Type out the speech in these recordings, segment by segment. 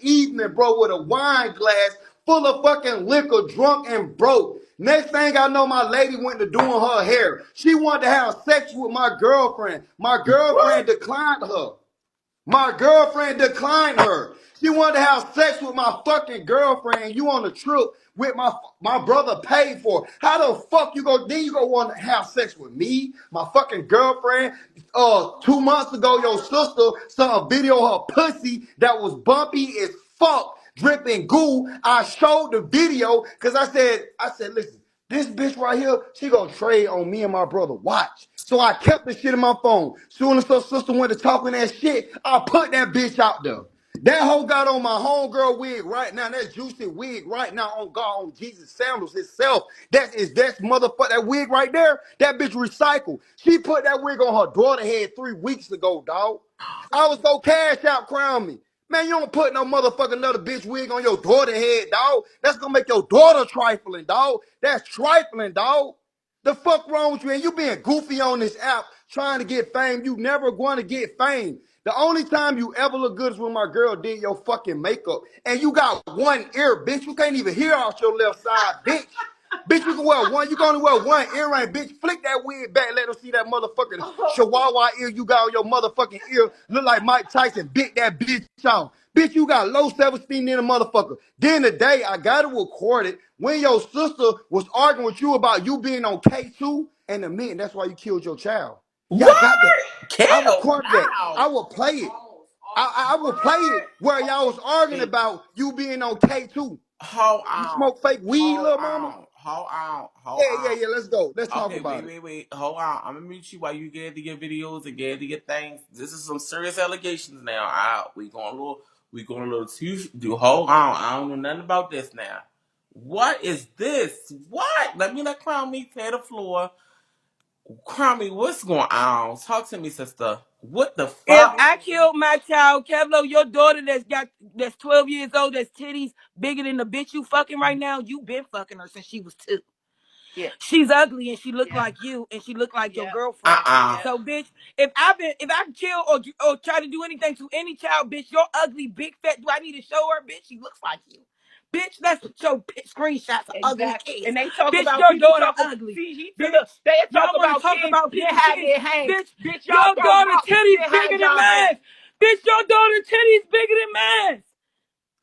evening, bro, with a wine glass full of fucking liquor, drunk and broke. Next thing I know, my lady went to doing her hair. She wanted to have sex with my girlfriend. My girlfriend declined her. My girlfriend declined her. She wanted to have sex with my fucking girlfriend. You on a trip with my brother paid for. How the fuck you go? Then you go want to have sex with me, my fucking girlfriend? 2 months ago, your sister saw a video of her pussy that was bumpy as fuck, dripping goo. I showed the video because I said, listen. This bitch right here, she gonna trade on me and my brother. Watch. So I kept the shit in my phone. Soon as her sister went to talking that shit, I put that bitch out there. That hoe got on my homegirl wig right now. That juicy wig right now on God, on Jesus sandals itself. That's motherfucker. That wig right there, that bitch recycled. She put that wig on her daughter head 3 weeks ago, dog. I was go cash out Crownme. Man, you don't put no motherfucking another bitch wig on your daughter head, dog. That's gonna make your daughter trifling, dog. That's trifling, dog. The fuck wrong with you? And you being goofy on this app trying to get fame. You never going to get fame. The only time you ever look good is when my girl did your fucking makeup. And you got one ear, bitch. You can't even hear out your left side, bitch. Bitch, you can wear one. You can only wear one earring, bitch. Flick that wig back. Let them see that motherfucking chihuahua ear you got on your motherfucking ear. Look like Mike Tyson bit that bitch off. Bitch, you got low self-esteem in a motherfucker. Then the day I got to record it when your sister was arguing with you about you being on K2 and the men. That's why you killed your child. Yeah, I What? got that. I Kill? recorded that. I How? will play it. I will play it where y'all was arguing Wait, about you being on K2. hold You on. smoke fake weed, Hold little mama? on. Hold on. Hold Yeah. on. Let's go. Let's talk Okay, about it. wait. Hold on. I'm gonna mute you while you get to your videos and get to your things. This is some serious allegations now. We going a little too. Do hold on. I don't know nothing about this now. What is this? What? Let Crown me clear the floor. Crown me, what's going on? Talk to me, sister. What the If fuck? I killed my child, Kevlo, your daughter that's 12 years old, that's titties bigger than the bitch you fucking right now, you been fucking her since she was 2. Yeah. She's ugly and she look like you and she look like your girlfriend. Uh-uh. So bitch, if I kill or try to do anything to any child, bitch, your ugly big fat, do I need to show her, bitch? She looks like you. Bitch, let's show screenshots of ugly Exactly. kids. And they talk Bitch, about your people daughter talking. ugly. See, he Bitch, said, look, they talk y'all want to about talk kids, about then people have kids. their hands. Bitch, Bitch, y'all your throw daughter rocks, titties then bigger hide than y'all hands. mine. Bitch, your daughter titties bigger than mine.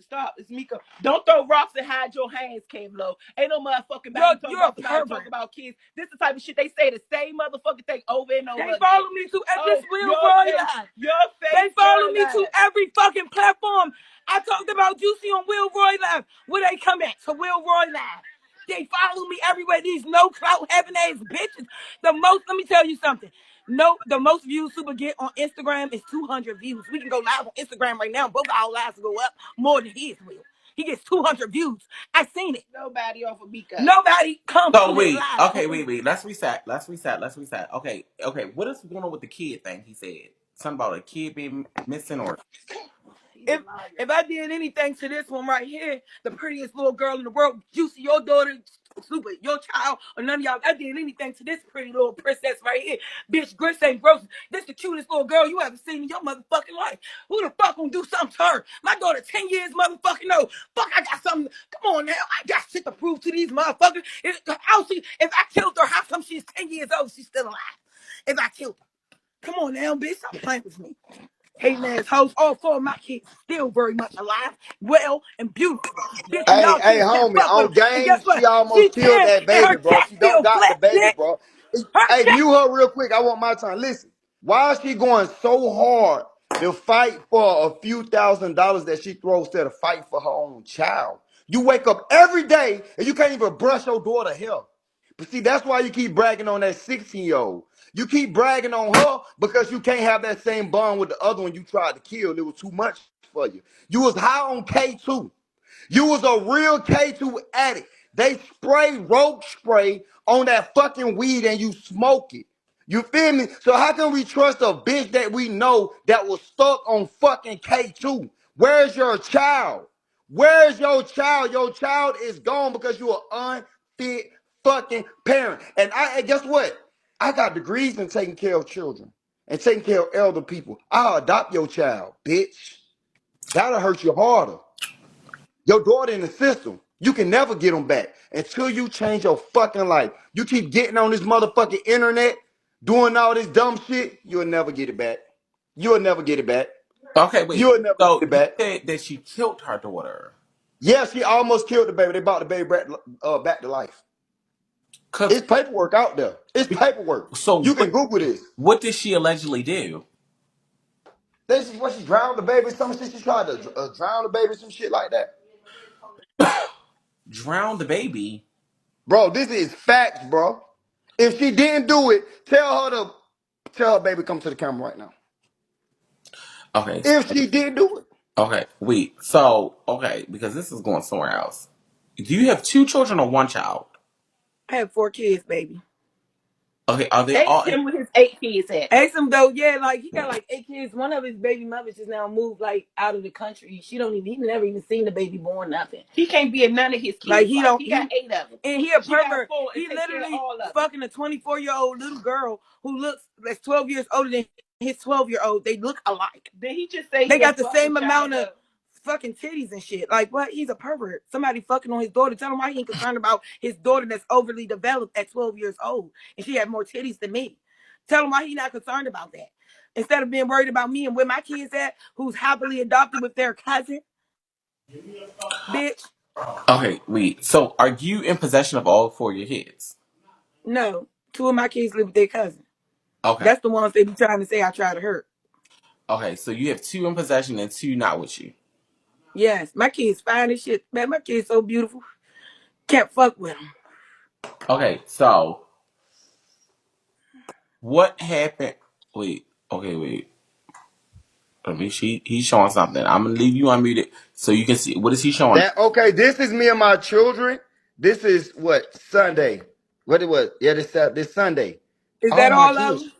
Stop, it's Mika. Don't throw rocks and hide your hands, Kevlo. Ain't no motherfucking body talking You're a about somebody talking pervert. about kids. This is the type of shit they say the same motherfucking thing over and over They again. follow me to this Oh, Will your Roy face, live. your They face, follow your me to life. every fucking platform. I talked about Juicy on Will Roy Live. Where they come at? To Will Roy Live. They follow me everywhere. These no clout having ass bitches. Let me tell you something. No, the most views Super get on Instagram is 200 views. We can go live on Instagram right now. Both our lives will go up more than his will. He gets 200 views. I seen it. Nobody off of Mika. Nobody comes So to his wait, live. okay, wait. Let's reset. Okay. What is going on with the kid thing? He said something about a kid being missing, or If I did anything to this one right here, the prettiest little girl in the world, Juicy, your daughter, Super, your child, or none of y'all, I did anything to this pretty little princess right here, bitch, Gris ain't gross. This the cutest little girl you ever seen in your motherfucking life. Who the fuck gonna do something to her? My daughter 10 years motherfucking old. Fuck, I got something. Come on now, I got shit to prove to these motherfuckers. If I killed her, how come she's 10 years old? She's still alive. If I killed her. Come on now, bitch, stop playing with me. Hating ass hoes, all four of my kids still very much alive, well, and beautiful. Bitch, and Hey, y'all kids can't homie, fuck with on them. And game, guess she what? She almost killed 10 that and her baby, bro. cat She don't still got the flat, baby, bitch. bro. Her Hey, cat. mute her real quick. I want my time. Listen, why is she going so hard to fight for a few $1,000s that she throws instead of fighting for her own child? You wake up every day and you can't even brush your daughter hair. But see, that's why you keep bragging on that 16-year-old. You keep bragging on her because you can't have that same bond with the other one you tried to kill. It was too much for you. You was high on K2. You was a real K2 addict. They spray roach spray on that fucking weed and you smoke it. You feel me? So how can we trust a bitch that we know that was stuck on fucking K2? Where's your child? Where's your child? Your child is gone because you're an unfit fucking parent. And guess what? I got degrees in taking care of children and taking care of elder people. I'll adopt your child, bitch. That'll hurt you harder. Your daughter in the system. You can never get them back until you change your fucking life. You keep getting on this motherfucking internet, doing all this dumb shit, you'll never get it back. You'll never get it back. Okay, wait. You'll never get So it you back. said that she killed her daughter. Yeah, she almost killed the baby. They brought the baby back to life. Cause It's paperwork out there. It's paperwork. so You can Google this. what did she allegedly do? This is what she drowned the baby. Some shit she tried to drown the baby, some shit like that. Drown the baby. Bro, this is facts, bro. If she didn't do it, tell her baby come to the camera right now. Okay. If she did do it. Okay. Wait. So okay, because this is going somewhere else. Do you have two children or one child? I have 4 kids, baby. Okay. Are they all? Ask him with his 8 kids at. Ask him though, yeah, like he got like 8 kids. One of his baby mothers just now moved like out of the country. She don't even he never even seen the baby born, nothing. He can't be at none of his kids. Like he don't He got 8 of them. and he a She got pervert. 4 and He take care of literally all of them. fucking a 24-year-old little girl who looks that's 12 years older than his 12-year-old. They look alike. Did he just say They he got had the fucked same the amount child of up? fucking titties and shit. Like what? He's a pervert. Somebody fucking on his daughter. Tell him why he ain't concerned about his daughter that's overly developed at 12 years old and she had more titties than me. Tell him why he not concerned about that. Instead of being worried about me and where my kids at, who's happily adopted with their cousin, bitch. Okay. Wait. So are you in possession of all four of your kids? No, 2 of my kids live with their cousin. Okay. That's the ones they be trying to say I try to hurt. Okay. So you have two in possession and two not with you. Yes, my kids fine as shit. Man, my kids so beautiful. Can't fuck with them. Okay. So what happened? Wait. Okay. Wait. Let me. He's showing something. I'm gonna leave you unmuted so you can see. What is he showing? That okay, this is me and my children. This is what Sunday. What it was? Yeah, this Sunday. Is All that my all of kids. them?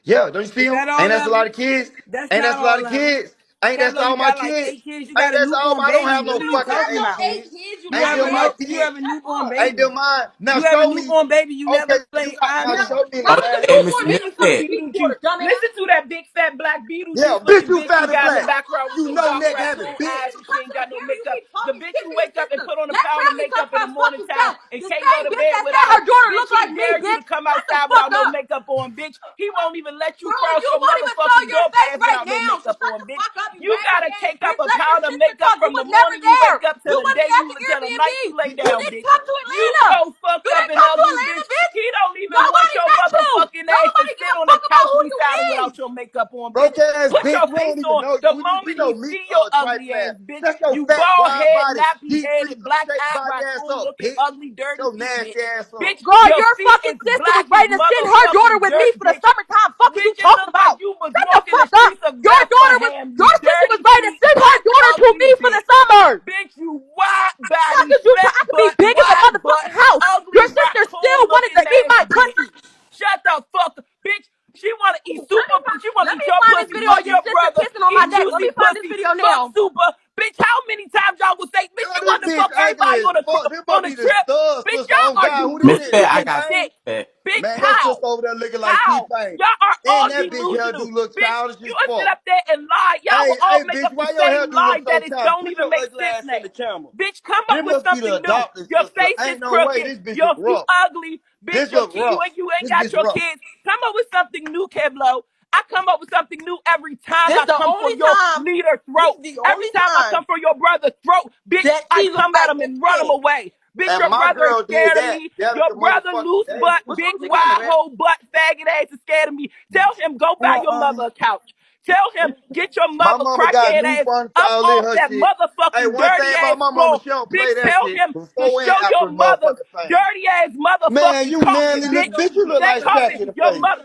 Yeah, don't you see Is them? that Ain't all that's a of lot them? of kids? That's Ain't not that's a lot all of of them. kids? Ain't that's Kevlo, all you my got like kids? 8 kids. You Ain't got a that's all newborn my? I don't baby. have What no are you fucking talking eight about? kids. You Ain't have them a my you kids. have a newborn Ain't baby. them mine. Now You have a show me. newborn baby. You Okay, never play now honest. show me How that was the last Okay, eight Miss newborn kids. baby supposed to Smith. be his daughter, dumbass? Listen to that big fat black Yeah, Beetlejuice bitch, looking you bitch you fat and got in the black. background with You two know dark neck having raccoon bitch. eyes and she ain't got no makeup. The bitch who his wake up and sister. put on a Let powder Crownme talk makeup in the about his morning fucking time self. and The can't go same to bitch bed that said without her daughter bitch, looked he like me, dared you to bitch. come Shut the outside fuck without no up. makeup on, bitch. He won't even let you Bro, cross you your won't even show motherfucking your door face pass right without no now. So makeup shut on, the bitch. fuck up, you You raggedy gotta ass take up bitch. a Let your powder sister makeup talk. You from the was never morning you there. wake up You till the wasn't day at you the till the Airbnb. night you lay You down, didn't bitch. come to You Atlanta. so fucked You up didn't and come to ugly, Atlanta, bitch. bitch. He don't even want Nobody your met you. motherfucking Don't ass to nobody give sit a on the fuck about couch who you beside him is. without your makeup on, bitch. Broke ass Put bitch. your We face don't even on know the you. We moment he know me, see your ugly trifling ass, ass. bitch. Shut your You fat bald wide head, body, nappy deep headed, freezer black shaped eyed body ass raccoon up, looking bitch. ugly, dirty Your feet, nasty bitch. ass up. Bitch, Girl, your your feet fucking is sister was black as ready to send her daughter motherfucking with me dirt, for the bitch. summertime. Fuck is you Bitch, it talking looked like about? you was Shut the walking the fuck up. streets of Bethlehem, you Your sister was dirty ready to feet, send her black, daughter to me ugly for the bitch. summer. Bitch, you wide Fuck body, is you fat I could be butt, big as a wide butt, motherfucking house. ugly Your sister still raccoon wanted to looking eat ass my bitch. pussy. Shut the fuck up, bitch. She wanna eat super. She wanna Let eat me your find this pussy. video Fuck of your your sister brother. kissing on my Eat neck. Let me juicy find this pussy. video Fuck now. super, bitch. How many times y'all will say, bitch? Girl, You this want to bitch fuck ugly everybody as fuck. This on must a be the trip, stud bitch? sister. On Y'all are God, who this Miss is? Fat, I delusional T as got Pain? shit, you, Fat. bitch. Man, that How? sister over there looking like T How? Pain. Y'all are all And that bitch hair do delusional. look Bitch, childish you as sit fuck. up there and lie. Y'all will Hey, all hey, make bitch, up the why your hair same do look lie so that it childish? don't Put even your make ugly sense ass now. in the camera. Bitch, come up This with must be the something new. adopted Your sister. face is Ain't no way crooked. this bitch look You rough. ugly. Bitch, This look rough. you ain't This got bitch your rough. kids. Come up with something new, Kevlo. I come up with something new every time This I the come for only your time, leader this throat. the Every only time I time come for your brother's throat, bitch, that I she looked come at like him this and run him big. away. Bitch, And your my brother is girl did scared of that. me. That was Your the brother motherfucking loose day. butt, What's big wrong with you, wide Red? hole butt, faggot ass is scared of me. Tell him, go buy your mother a couch. Tell him, get your My mother mama got crackhead new ass furniture up all in off her that shit. Hey, motherfucking one dirty thing about ass my mama, floor. she don't Bitch, play that tell shit him to before and show after your the mother's motherfucking thing. dirty ass Man, motherfucking you carpet, manly look, bitch. bitch, you look That like Scratch carpet, in the your face. mother,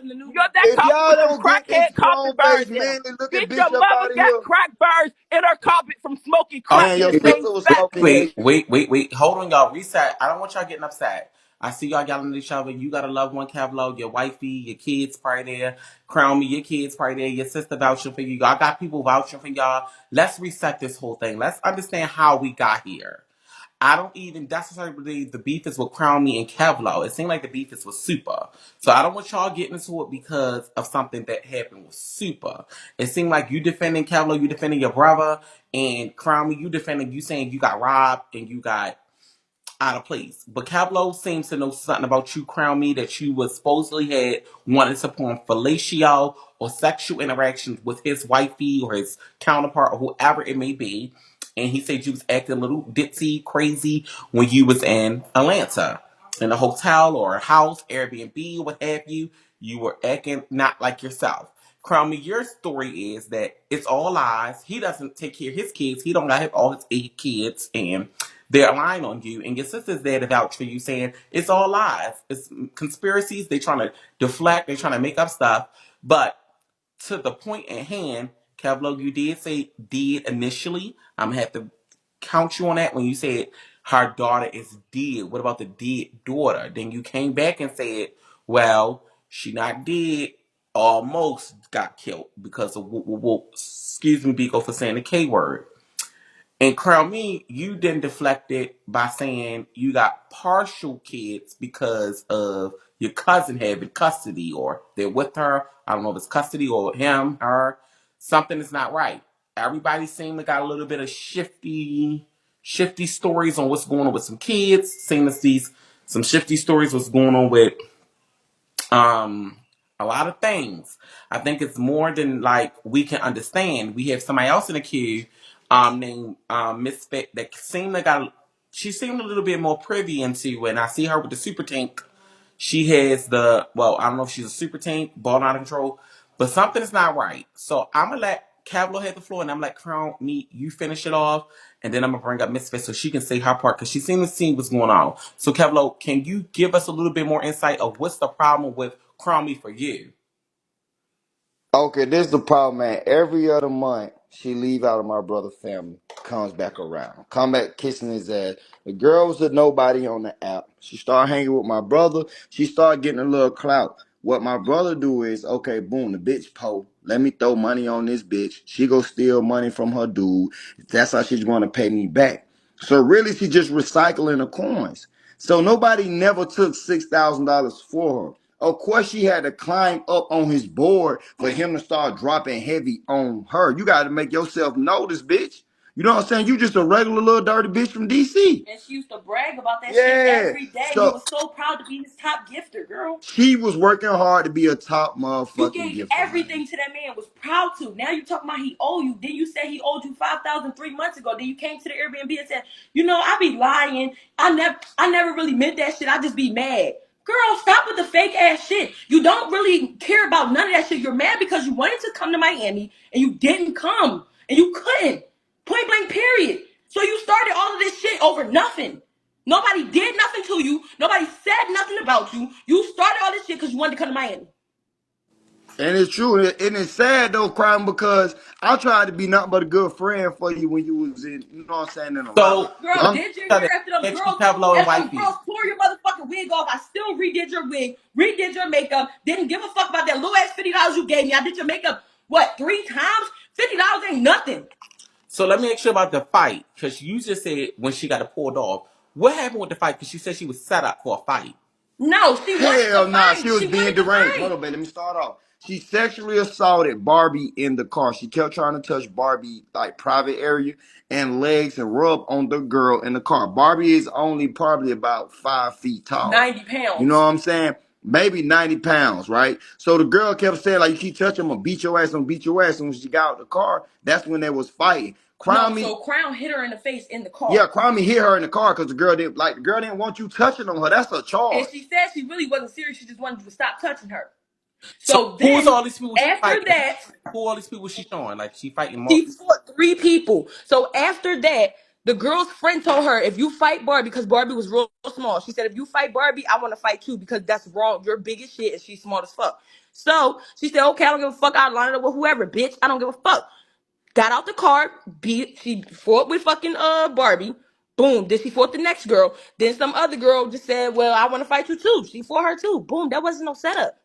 that If carpet y'all with them don't get this crackhead strong carpet face, burrs in them. manly looking Bitch, your bitch up mother out of got here. crack burrs in her carpet from smoking crack Man, in your the Wait, same sister was spot. smoking gay. wait. Hold on, y'all. Reset. I don't want y'all getting upset. I see y'all yelling at each other. You got a loved one, Kevlo, your wifey, your kids probably there. Crown Me, your kids probably there. Your sister vouching for you. Y'all got people vouching for y'all. Let's reset this whole thing. Let's understand how we got here. I don't even necessarily believe the beef is with Crownme and Kevlo. It seemed like the beef is with Super. So I don't want y'all getting into it because of something that happened with Super. It seemed like you defending Kevlo, you defending your brother, and Crownme, you defending, you saying you got robbed and you got out of place. But Cablo seems to know something about you, Crownme, that you was supposedly had wanted to perform fellatio or sexual interactions with his wifey or his counterpart or whoever it may be. And he said you was acting a little ditzy, crazy when you was in Atlanta. In a hotel or a house, Airbnb, what have you. You were acting not like yourself. Crownme, your story is that it's all lies. He doesn't take care of his kids. He don't got all his 8 kids, and they're lying on you. And your sister's there to vouch for you, saying it's all lies. It's conspiracies. They're trying to deflect. They're trying to make up stuff. But to the point at hand, Kevlo, you did say did initially. I'm gonna have to count you on that when you said her daughter is dead. What about the dead daughter? Then you came back and said, well, she not dead. Almost got killed because of excuse me, Biko, for saying the K word. And Crownme, you then deflected by saying you got partial kids because of your cousin having custody or they're with her. I don't know if it's custody or him, her. Something is not right. Everybody seemed to got a little bit of shifty stories on what's going on with some kids. Seeing to see some shifty stories what's going on with um a lot of things. I think it's more than like we can understand. We have somebody else in the queue named Miss Fit that seemed like she seemed a little bit more privy into when I see her with the super tank. She has I don't know if she's a super tank, ball out of control, but something's not right. So I'm gonna let Cavalo hit the floor and I'm like, Crown, me, you finish it off, and then I'm gonna bring up Miss Fit so she can say her part because she seems to see what's going on. So Cavalo, can you give us a little bit more insight of what's the problem with Crownme for you? Okay, this is the problem, man. Every other month, she leave out of my brother's family, comes back around, come back kissing his ass. The girl was a nobody on the app. She started hanging with my brother. She started getting a little clout. What my brother do is, okay, boom, the bitch po. Let me throw money on this bitch. She go steal money from her dude. That's how she's going to pay me back. So really, she just recycling the coins. So nobody never took $6,000 for her. Of course, she had to climb up on his board for him to start dropping heavy on her. You got to make yourself notice, bitch. You know what I'm saying? You just a regular little dirty bitch from DC. And she used to brag about that shit Yeah. every day. You So was so proud to be his top gifter, girl. she was working hard to be a top You motherfucking gave gifter, man. everything to that man, was proud to. Now you talking about he owe you. Then you said he owed you 5,000 3 months ago. Then you came to the Airbnb and said, I be lying. I never really meant that shit. I just be mad. Girl, stop with the fake ass shit. You don't really care about none of that shit. You're mad because you wanted to come to Miami and you didn't come. And you couldn't. Point blank, period. So you started all of this shit over nothing. Nobody did nothing to you. Nobody said nothing about you. You started all this shit because you wanted to come to Miami. And it's true, and it's sad though, crying because I tried to be nothing but a good friend for you when you was in, you know what I'm saying, in Atlanta. So Girl, I'm did your try to hair catch you, Kevlo and after them Wifey. girls tore your motherfucking wig off. I still redid your wig, redid your makeup, didn't give a fuck about that little ass $50 you gave me. I did your makeup, what, 3 times? $50 ain't nothing. So let me ask you about the fight because you just said when she got it pulled off. What happened with the fight? Because she said she was set up for a fight. No, she wanted to Hell nah, fight. she was She being wanted to deranged. Hold fight. on, baby, let me start off. She sexually assaulted Barbie in the car. She kept trying to touch Barbie like private area and legs and rub on the girl in the car. Barbie is only probably about 5 feet tall. 90 You know pounds. what I'm saying? Maybe 90 pounds, right? So the girl kept saying, like, you keep touching, I'm gonna beat your ass, I'm gonna beat your ass. And when she got out the car, that's when they was fighting. No, Crown me. so Crown hit her in the face in the car. Yeah, Crownme hit her in the car because the girl didn't want you touching on her. That's a And charge. she said she really wasn't serious. She just wanted you to stop touching her. So So who was then, all these people she after fighting? that, Who all these people she showing? Like she fighting more. she fought 3 people. So after that, the girl's friend told her, if you fight Barbie, because Barbie was real small, she said, if you fight Barbie, I want to fight you because that's wrong. You're big as shit and she's small as fuck. So she said, okay, I don't give a fuck. I'll line it up with whoever, bitch. I don't give a fuck. Got out the car, she fought with fucking Barbie. Boom. Then she fought the next girl. Then some other girl just said, well, I want to fight you too. She fought her too. Boom. That wasn't no setup.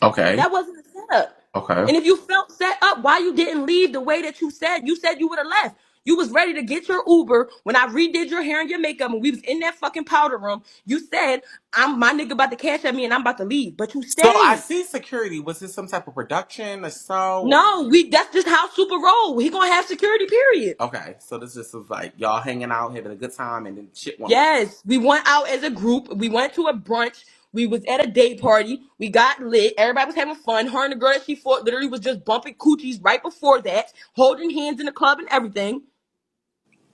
Okay. That wasn't a setup. Okay. And if you felt set up, why you didn't leave the way that you said? You said you would have left. You was ready to get your Uber when I redid your hair and your makeup and we was in that fucking powder room. You said, I'm my nigga about to cash at me and I'm about to leave. But you So I stayed. see security. Was this some type of production or so? No, that's just how Super roll. He gonna have security, period. Okay, so this just was like y'all hanging out, having a good time, and then shit went left. Yes, we went out as a group. We went to a brunch. We was at a day party. We got lit. Everybody was having fun. Her and the girl that she fought literally was just bumping coochies right before that, holding hands in the club and everything.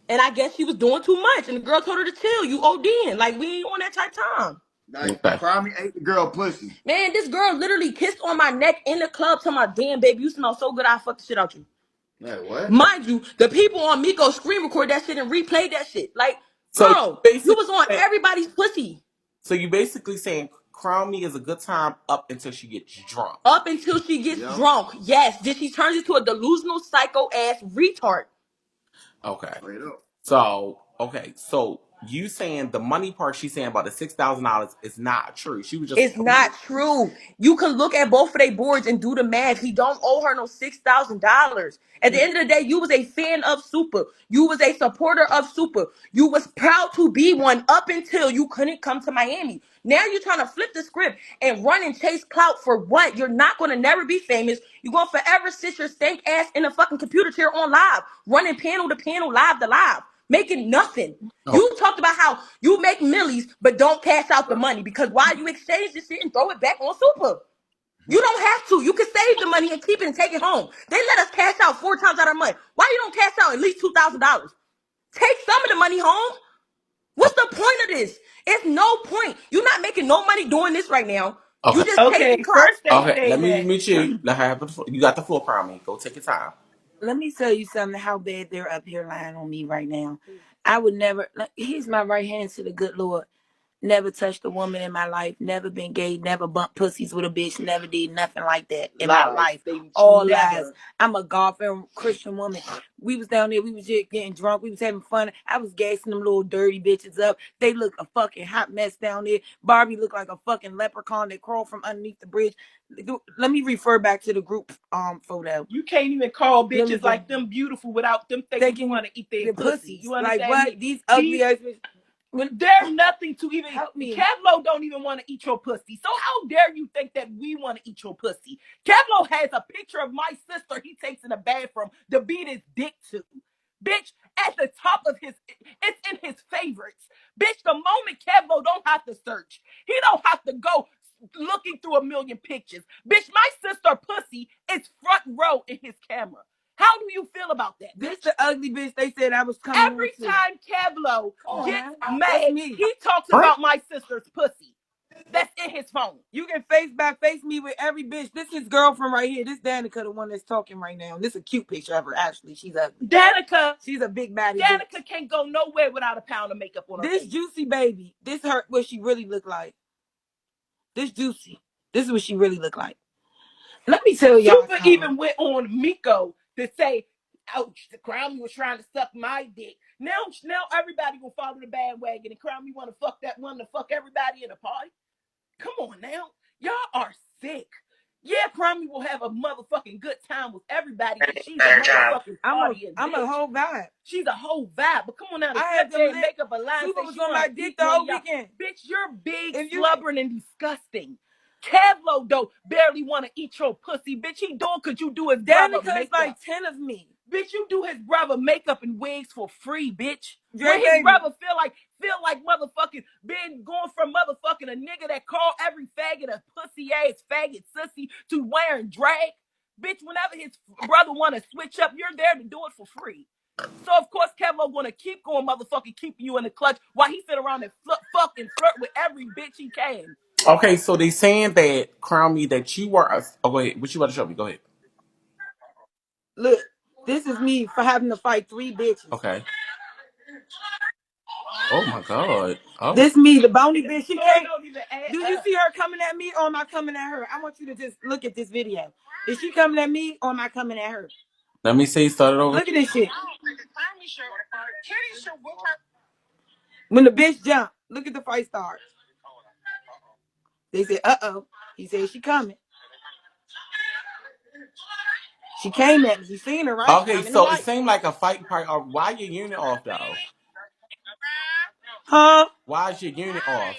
And I guess she was doing too much. And the girl told her to chill. You ODing. Like, we ain't on that type time. Like, Okay. Crownme ate the girl pussy. Man, this girl literally kissed on my neck in the club telling my damn baby, you smell so good, I fuck the shit out you. Like, what? Mind you, the people on Miko screen record that shit and replay that shit. Like, So you girl, you basically was on everybody's pussy. so you basically saying Crown Me is a good time up until she gets drunk. Up until she gets Yep. drunk. Yes. Then she turns into a delusional psycho ass retard. Okay. Straight up. So you saying the money part she's saying about the $6,000 is not true. She was just It's not true. You can look at both of their boards and do the math. He don't owe her no $6,000. At the end of the day, you was a fan of Super. You was a supporter of Super. You was proud to be one up until you couldn't come to Miami. Now you're trying to flip the script and run and chase clout for what? You're not going to never be famous. You're going to forever sit your stank ass in a fucking computer chair on live, running panel to panel, live to live, making nothing. okay. You talked about how you make millies, but don't cash out the money because why you exchange this shit and throw it back on Super? You don't have to. You can save the money and keep it and take it home. They let us cash out 4 times out of our money. Why you don't cash out at least $2,000? Take some of the money home. What's the point of this? It's no point. You're not making no money doing this right now. Okay. You just chasing Okay, clout. first they Okay. say Let me that. meet you. Let her have the floor. You got the floor, Crown Me. Go take your time. Let me tell you something. How bad they're up here lying on me right now. I would never. He's my right hand to the good Lord. Never touched a woman in my life. Never been gay. Never bumped pussies with a bitch. Never did nothing like that in my life. Baby, All never. lies. I'm a golfer, Christian woman. We was down there. We was just getting drunk. We was having fun. I was gassing them little dirty bitches up. They look a fucking hot mess down there. Barbie looked like a fucking leprechaun that crawled from underneath the bridge. Let me refer back to the group photo. You can't even call Let me bitches go. like them beautiful without them thinking you want to eat their The pussy. pussies. You understand Like what? me? These ugly ass bitches. There's nothing to even Help me. Kevlo don't even want to eat your pussy. So how dare you think that we want to eat your pussy? Kevlo has a picture of my sister he takes in the bathroom to beat his dick to. Bitch, at the top of it's in his favorites. Bitch, the moment Kevlo don't have to search. He don't have to go looking through a million pictures. Bitch, my sister pussy is front row in his camera. How do you feel about that? This the ugly bitch they said I was coming Every on to. time Kevlo gets mad, me. he talks about my sister's pussy. That's in his phone. You can face by face me with every bitch. This is girlfriend right here. This Danica, the one that's talking right now. This is a cute picture of her. Actually, she's ugly. Danica, She's a big baddie. Danica can't go nowhere without a pound of makeup on her This face. Juicy baby. This her what she really look like. This Juicy. This is what she really look like. Let me tell y'all. Super even went on Miko to say, ouch, the Crownme was trying to suck my dick. Now everybody gonna follow the bandwagon and Crownme want to fuck that one to fuck everybody in a party. Come on now. Y'all are sick. Yeah, Crownme will have a motherfucking good time with everybody. She's a motherfucking party. I'm a whole vibe. She's a whole vibe. But come on now, to I had sit there them and make up a lie. Super was on my dick the whole weekend. Bitch, you're big, blubbering, and disgusting. Kevlo, though, barely want to eat your pussy. Bitch, he doing because you do his brother Danica is makeup. like 10 of me. Bitch, you do his brother makeup and wigs for free, bitch. Dre When his baby. brother feel like motherfucking been going from motherfucking a nigga that call every faggot a pussy ass faggot sissy to wearing drag. Bitch, whenever his brother want to switch up, you're there to do it for free. So of course Kevlo want to keep going motherfucking keeping you in the clutch while he sit around and fucking flirt with every bitch he can. Okay, so they saying that Crown Me that you were. Oh, go ahead. What you about to show me? Go ahead. Look, this is me for having to fight 3 bitches. Okay. Oh my God. Oh. This me, the bony bitch. She can't. Do you up. see her coming at me or am I coming at her? I want you to just look at this video. Is she coming at me or am I coming at her? Let me see. Start it over. Look at this shit. When the bitch jumped, look at the fight start. They said, uh-oh. He said she coming. She came at me. You seen her, right? Okay, I'm in the so it light. seemed like a fight part. Why your unit off though? Huh? Why is your unit off?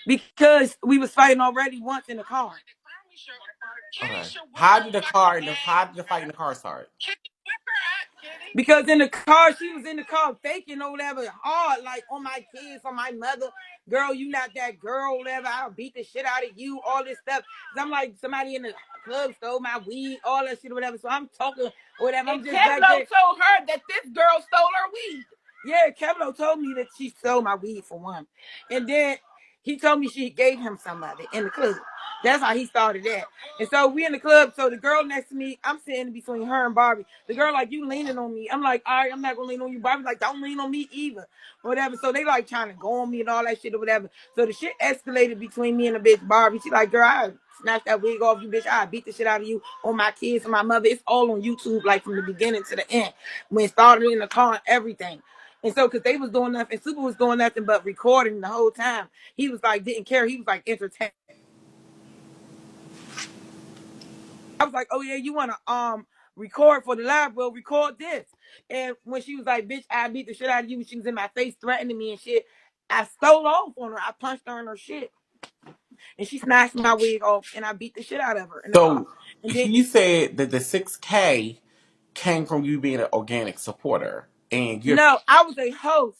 Because we was fighting already once in the car. Okay. How did the fight in the car start? Because in the car, she was in the car faking or whatever, hard, like on my kids, on my mother. Girl, you not that girl, whatever. I'll beat the shit out of you, all this stuff. Cause I'm like, somebody in the club stole my weed, all that shit or whatever. So I'm talking or whatever. I'm And just back Kevlo there. told her that this girl stole her weed. Yeah, Kevin told me that she stole my weed for one. And then he told me she gave him some of it in the club. That's how he started that. And so we in the club. So the girl next to me, I'm sitting between her and Barbie. The girl like, you leaning on me. I'm like, all right, I'm not gonna lean on you. Barbie like, don't lean on me either. Whatever. So they like trying to go on me and all that shit or whatever. So the shit escalated between me and the bitch Barbie. She like, girl, I snatch that wig off you, bitch. I beat the shit out of you on my kids and my mother. It's all on YouTube, like from the beginning to the end. When it started in the car and everything. And so, because they was doing nothing, Super was doing nothing but recording the whole time. He was like, didn't care. He was like, entertained. I was like, oh yeah, you want to record for the live? Well, record this. And when she was like, bitch, I beat the shit out of you, she was in my face threatening me and shit. I stole off on her. I punched her in her shit, and she snatched my wig off, and I beat the shit out of her in the car. So And then he said that the 6K came from you being an organic supporter, and you're no, I was a host.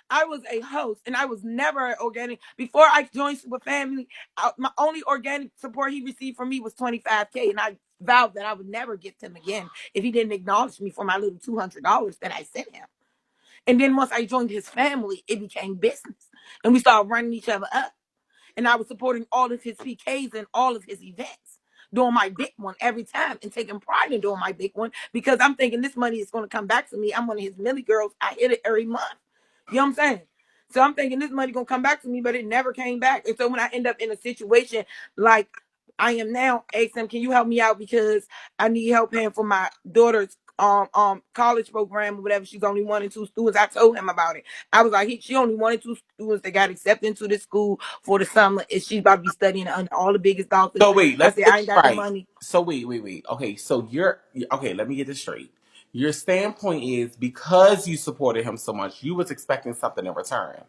I was a host, and I was never organic. Before I joined Super Family, my only organic support he received from me was 25K, and I vowed that I would never gift him again if he didn't acknowledge me for my little $200 that I sent him. And then once I joined his family, it became business, and we started running each other up. And I was supporting all of his PKs and all of his events, doing my big one every time and taking pride in doing my big one because I'm thinking this money is going to come back to me. I'm one of his Millie girls. I hit it every month. You know what I'm saying? So I'm thinking this money gonna come back to me, but it never came back. And so when I end up in a situation like I am now, asking, can you help me out because I need help paying for my daughter's college program or whatever. She's only 1 and 2 students. I told him about it. I was like, she only 1 and 2 students that got accepted into this school for the summer, and she's about to be studying under all the biggest doctors. so wait. I Let's said, get I this ain't got the right. money. So wait. Okay, so you're okay. Let me get this straight. Your standpoint is because you supported him so much, you was expecting something in return.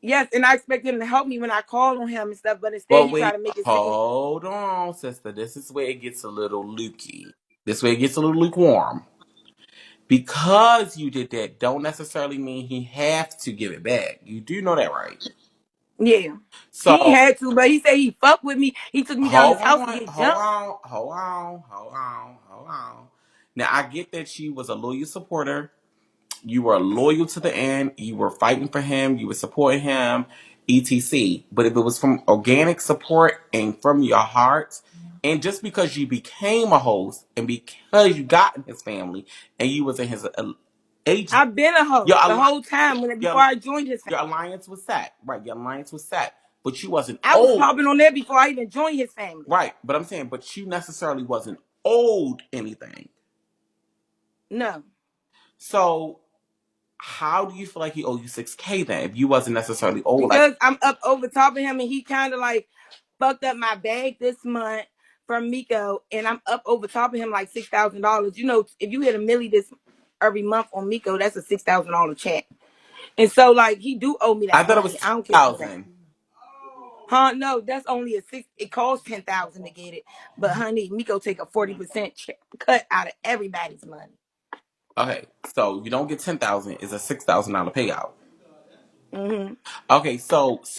Yes, and I expected him to help me when I called on him and stuff, but instead But he tried wait, to make it seem. hold on, sister. This is where it gets a little lukey. This way it gets a little lukewarm. Because you did that, don't necessarily mean he have to give it back. You do know that, right? Yeah. He So had to, but he said he fucked with me. He took me down his house to get jumped. hold on. Now I get that you was a loyal supporter. You were loyal to the end. You were fighting for him. You were supporting him, etc. But if it was from organic support and from your heart, and just because you became a host and because you got in his family and you was in his agent, I've been a your host the whole time before your I joined his family. your alliance was set, right? Your alliance was set, but you wasn't I was owed, popping on there before I even joined his family. right? But I'm saying, but you necessarily wasn't owed anything. No. So how do you feel like he owed you 6K then if you wasn't necessarily owed like? Because I'm up over top of him and he kind of like fucked up my bag this month from Miko, and I'm up over top of him like $6,000. You know, if you hit a milli this every month on Miko, that's a $6,000 check. And so like he do owe me I that thought it money. was I don't care if you think. 10,000. Huh? No, that's only a six. It costs 10,000 to get it, but honey, Miko take a 40% cut out of everybody's money. Okay, so you don't get 10,000. It's a $6,000 payout. Mm-hmm. Okay, so